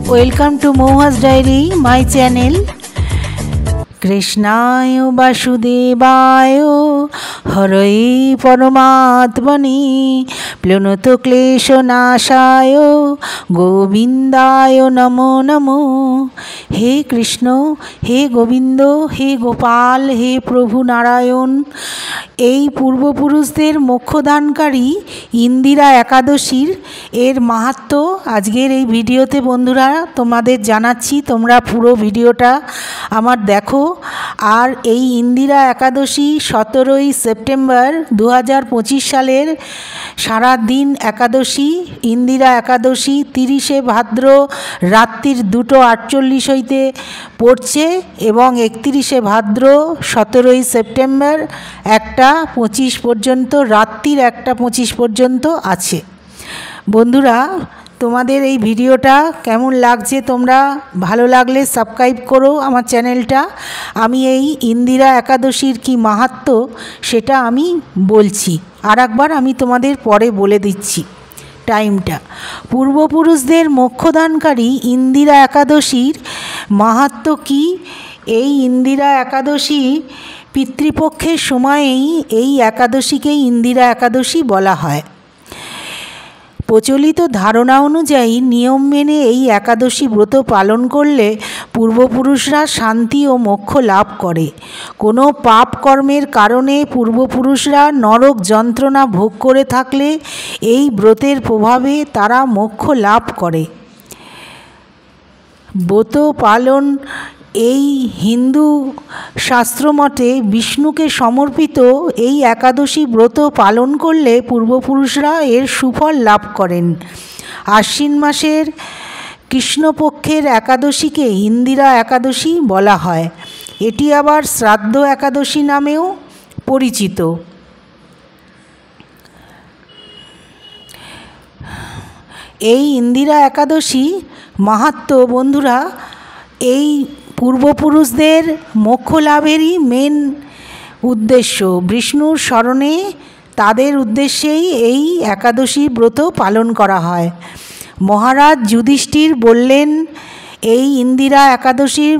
Welcome to Moha's Diary, my channel. कृष्णाय वासुदेवाय हरये परमात्मने प्रणतक्लेशनाशाय गोविंदाय नमो नमो। हे कृष्ण, हे गोविंद, हे गोपाल, हे प्रभु नारायण। এই পূর্বপুরুষদের মোক্ষদানকারী ইন্দিরা একাদশীর এর মাহাত্ম্য আজকের এই ভিডিওতে বন্ধুরা তোমাদের জানাচ্ছি। তোমরা পুরো ভিডিওটা আমার দেখো। আর এই ইন্দিরা একাদশী 17ই সেপ্টেম্বর 2025 সালের সারা দিন একাদশী। ইন্দিরা একাদশী 30শে ভাদ্র রাত্রির 2:48 হইতে পড়ছে এবং 31শে ভাদ্র 17ই সেপ্টেম্বর 1:25 পর্যন্ত, রাত্রির 1:25 পর্যন্ত আছে। বন্ধুরা তোমাদের এই ভিডিওটা কেমন লাগছে, তোমরা ভালো লাগলে সাবস্ক্রাইব করো আমার চ্যানেলটা। আমি এই ইন্দিরা একাদশীর কি মাহাত্ম্য সেটা আমি বলছি, আর একবার আমি তোমাদের পরে বলে দিচ্ছি টাইমটা। পূর্বপুরুষদের মোক্ষদানকারী ইন্দিরা একাদশীর মাহাত্ম্য কি? এই ইন্দিরা একাদশী পিতৃপক্ষের সময়েই এই একাদশীকেই ইন্দিরা একাদশী বলা হয়। প্রচলিত ধারণা অনুযায়ী নিয়ম মেনে এই একাদশী ব্রত পালন করলে পূর্বপুরুষরা শান্তি ও মোক্ষ লাভ করে। কোনো পাপ কর্মের কারণে পূর্বপুরুষরা নরক যন্ত্রণা ভোগ করে থাকলে এই ব্রতের প্রভাবে তারা মোক্ষ লাভ করে। ব্রত পালন এই হিন্দু শাস্ত্রমতে বিষ্ণুকে সমর্পিত এই একাদশী ব্রত পালন করলে পূর্বপুরুষরা এর সুফল লাভ করেন। আশ্বিন মাসের কৃষ্ণপক্ষের একাদশীকে ইন্দিরা একাদশী বলা হয়। এটি আবার শ্রাদ্ধ একাদশী নামেও পরিচিত। এই ইন্দিরা একাদশী মাহাত্ম্য বন্ধুরা এই পূর্বপুরুষদের মোক্ষ লাভেরই মেন উদ্দেশ্য। বিষ্ণুর স্মরণে তাদের উদ্দেশ্যেই এই একাদশী ব্রত পালন করা হয়। মহারাজ যুধিষ্ঠির বললেন, এই ইন্দিরা একাদশীর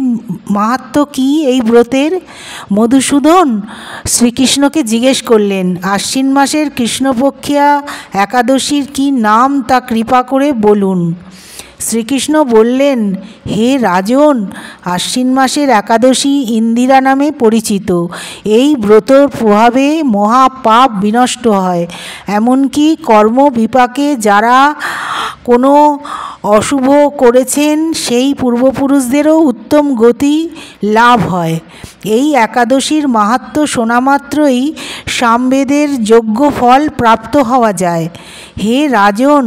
মাহাত্ম্য কী এই ব্রতের? মধুসূদন শ্রীকৃষ্ণকে জিজ্ঞেস করলেন, আশ্বিন মাসের কৃষ্ণপক্ষিয়া একাদশীর কী নাম তা কৃপা করে বলুন। শ্রীকৃষ্ণ বললেন, হে রাজন, আশ্বিন মাসের একাদশী ইন্দিরা নামে পরিচিত। এই ব্রতর প্রভাবে মহাপাপ বিনষ্ট হয়, এমনকি কর্ম বিপাকে যারা কোনো অশুভ করেছেন সেই পূর্বপুরুষদেরও উত্তম গতি লাভ হয়। এই একাদশীর মাহাত্ম্য শোনামাত্রই সামবেদের যোগ্য ফল প্রাপ্ত হওয়া যায়। হে রাজন,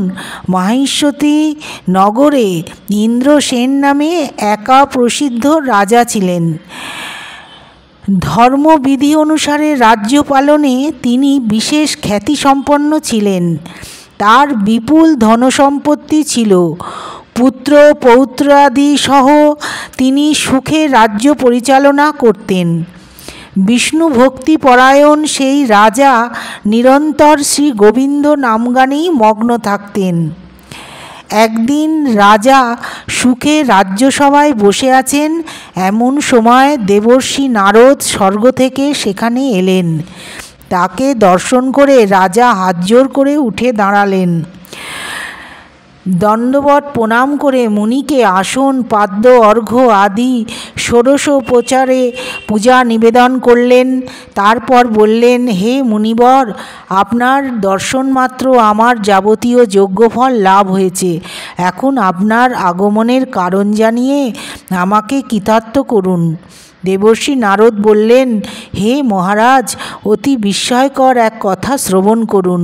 মাহিষ্মতি নগরে ইন্দ্রসেন নামে একা প্রসিদ্ধ রাজা ছিলেন। ধর্মবিধি অনুসারে রাজ্য পালনে তিনি বিশেষ খ্যাতিসম্পন্ন ছিলেন। তার বিপুল ধনসম্পত্তি ছিল। পুত্র পৌত্রাদি সহ তিনি সুখে রাজ্য পরিচালনা করতেন। বিষ্ণু ভক্তি পরায়ণ সেই রাজা নিরন্তর শ্রী গোবিন্দ নামগানেই মগ্ন থাকতেন। একদিন রাজা সুখে রাজ্যসভায় বসে আছেন, এমন সময় দেবর্ষি নারদ স্বর্গ থেকে সেখানে এলেন। তাকে দর্শন করে রাজা হাতজোড় করে উঠে দাঁড়ালেন। দণ্ডবত প্রণাম করে মুনিকে আসন পাদ্য অর্ঘ্য আদি ষোড়শোপচারে পূজা নিবেদন করলেন। তারপর বললেন, হে মুনিবর, আপনার দর্শন মাত্র আমার যাবতীয় যজ্ঞফল লাভ হয়েছে। এখন আপনার আগমনের কারণ জানিয়ে আমাকে কৃতার্থ করুন। দেবর্ষি নারদ বললেন, হে মহারাজ, অতি বিস্ময়কর এক কথা শ্রবণ করুন।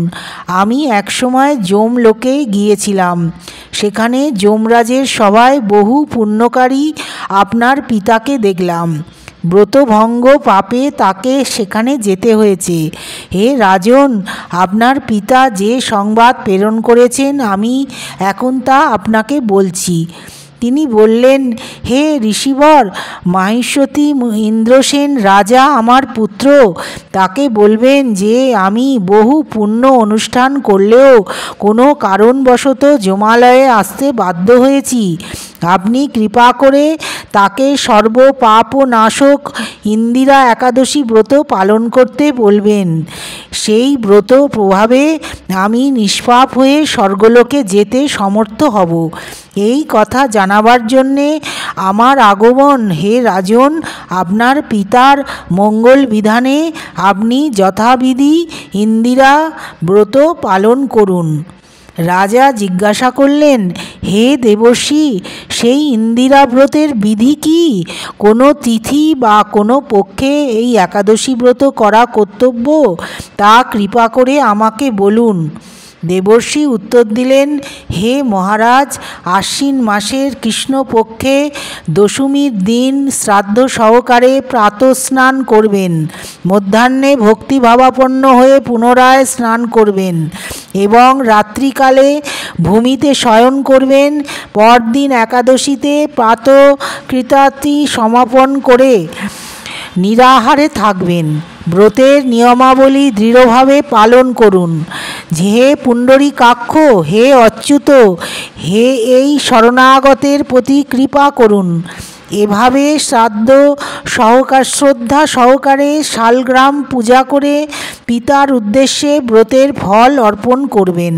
আমি একসময় যমলোকে গিয়েছিলাম। সেখানে যমরাজের সভায় বহু পুণ্যকারী আপনার পিতাকে দেখলাম। ব্রতভঙ্গ পাপে তাকে সেখানে যেতে হয়েছে। হে রাজন, আপনার পিতা যে সংবাদ প্রেরণ করেছেন আমি এখন তা আপনাকে বলছি। তিনি বললেন, হে ঋষিবর, মাহিষ্মতি ইন্দ্রসেন রাজা আমার পুত্র। তাকে বলবেন যে আমি বহু পুণ্য অনুষ্ঠান করলেও কোনো কারণবশত যমালয়ে আসতে বাধ্য হয়েছি। আপনি কৃপা করে তাকে সর্বপাপ নাশক ইন্দিরা একাদশী ব্রত পালন করতে বলবেন। সেই ব্রত প্রভাবে আমি নিষ্পাপ হয়ে স্বর্গলোকে যেতে সমর্থ হব। এই কথা জানাবার জন্যে আমার আগমন। হে রাজন, আপনার পিতার মঙ্গল বিধানে আপনি যথাবিধি ইন্দিরা ব্রত পালন করুন। রাজা জিজ্ঞাসা করলেন, হে দেবর্ষি, সেই ইন্দিরা ব্রতের বিধি কি? কোনো তিথি বা কোনো পক্ষে এই একাদশী ব্রত করা কর্তব্য? তা কৃপা করে আমাকে বলুন। দেবর্ষি উত্তর দিলেন, হে মহারাজ, আশ্বিন মাসের কৃষ্ণপক্ষে দশমীর দিন শ্রাদ্ধ সহকারে প্রাতঃস্নান করবেন। মধ্যাহ্নে ভক্তিভাবাপন্ন হয়ে পুনরায় স্নান করবেন এবং রাত্রিকালে ভূমিতে শয়ন করবেন। পরদিন একাদশীতে প্রাতঃকৃত্যাদি সমাপন করে নিরাহারে থাকবেন। ব্রতের নিয়মাবলী দৃঢ়ভাবে পালন করুন। হে পুণ্ডরীকাক্ষ, হে অচ্যুত, হে এই শরণাগতের প্রতি কৃপা করুন। এভাবে শ্রদ্ধা সহকারে শালগ্রাম পূজা করে পিতার উদ্দেশ্যে ব্রতের ফল অর্পণ করবেন।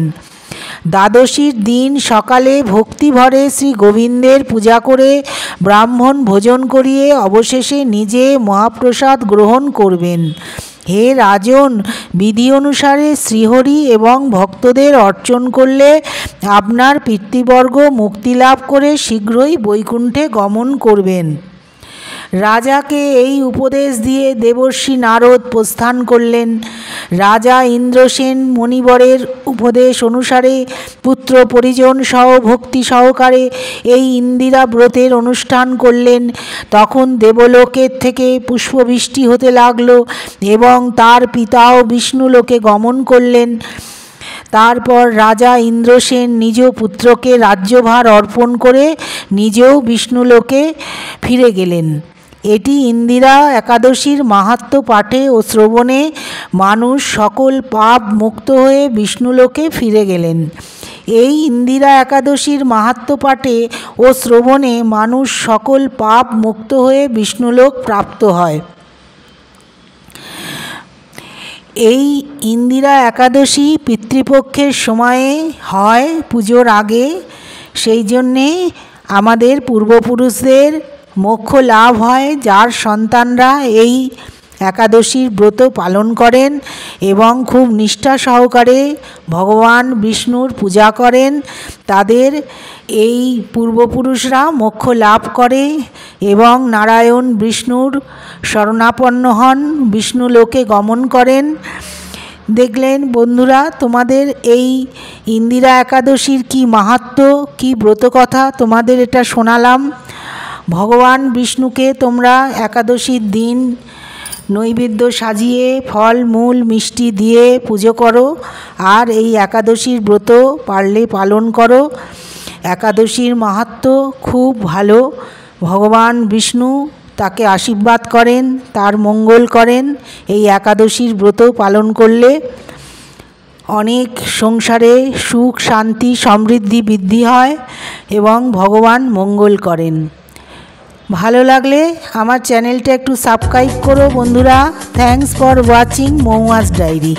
দ্বাদশীর দিন সকালে ভক্তিভরে শ্রী গোবিন্দের পূজা করে ব্রাহ্মণ ভোজন করিয়ে অবশেষে নিজে মহাপ্রসাদ গ্রহণ করবেন। হে রাজন, বিধি অনুসারে শ্রীহরি এবং ভক্তদের অর্চন করলে আপনার পিতৃবর্গ মুক্তিলাভ করে শীঘ্রই বৈকুণ্ঠে গমন করবেন। রাজাকে এই উপদেশ দিয়ে দেবর্ষি নারদ প্রস্থান করলেন। রাজা ইন্দ্রসেন মণিবরের উপদেশ অনুসারে পুত্র পরিজন সহ ভক্তি সহকারে এই ইন্দিরা ব্রতের অনুষ্ঠান করলেন। তখন দেবলোকের থেকে পুষ্পবৃষ্টি হতে লাগল এবং তার পিতাও বিষ্ণুলোকে গমন করলেন। তারপর রাজা ইন্দ্রসেন নিজ পুত্রকে রাজ্যভার অর্পণ করে নিজেও বিষ্ণুলোকে ফিরে গেলেন। এটি ইন্দিরা একাদশীর মাহাত্ম্য পাঠে ও শ্রবণে মানুষ সকল পাপ মুক্ত হয়ে বিষ্ণুলোকে ফিরে গেলেন। এই ইন্দিরা একাদশীর মাহাত্ম্য পাঠে ও শ্রবণে মানুষ সকল পাপ মুক্ত হয়ে বিষ্ণুলোক প্রাপ্ত হয়। এই ইন্দিরা একাদশী পিতৃপক্ষের সময়ে হয়, পুজোর আগে। সেই জন্যে আমাদের পূর্বপুরুষদের মোক্ষ লাভ হয়, যার সন্তানরা এই একাদশীর ব্রত পালন করেন এবং খুব নিষ্ঠা সহকারে ভগবান বিষ্ণুর পূজা করেন। তাদের এই পূর্বপুরুষরা মোক্ষ লাভ করে এবং নারায়ণ বিষ্ণুর শরণাপন্ন হন, বিষ্ণুলোকে গমন করেন। দেখলেন বন্ধুরা, তোমাদের এই ইন্দিরা একাদশীর কি মাহাত্ম্য, কি ব্রতকথা তোমাদের এটা শোনালাম। ভগবান বিষ্ণুকে তোমরা একাদশীর দিন নৈবেদ্য সাজিয়ে ফল মূল মিষ্টি দিয়ে পুজো করো আর এই একাদশীর ব্রত পারলে পালন করো। একাদশীর মাহাত্ম্য খুব ভালো। ভগবান বিষ্ণু তাকে আশীর্বাদ করেন, তার মঙ্গল করেন। এই একাদশীর ব্রত পালন করলে অনেক সংসারে সুখ শান্তি সমৃদ্ধি বৃদ্ধি হয় এবং ভগবান মঙ্গল করেন। ভালো লাগলে আমার চ্যানেলটা একটু সাবস্ক্রাইব করো বন্ধুরা। Thanks for watching Mouas diary.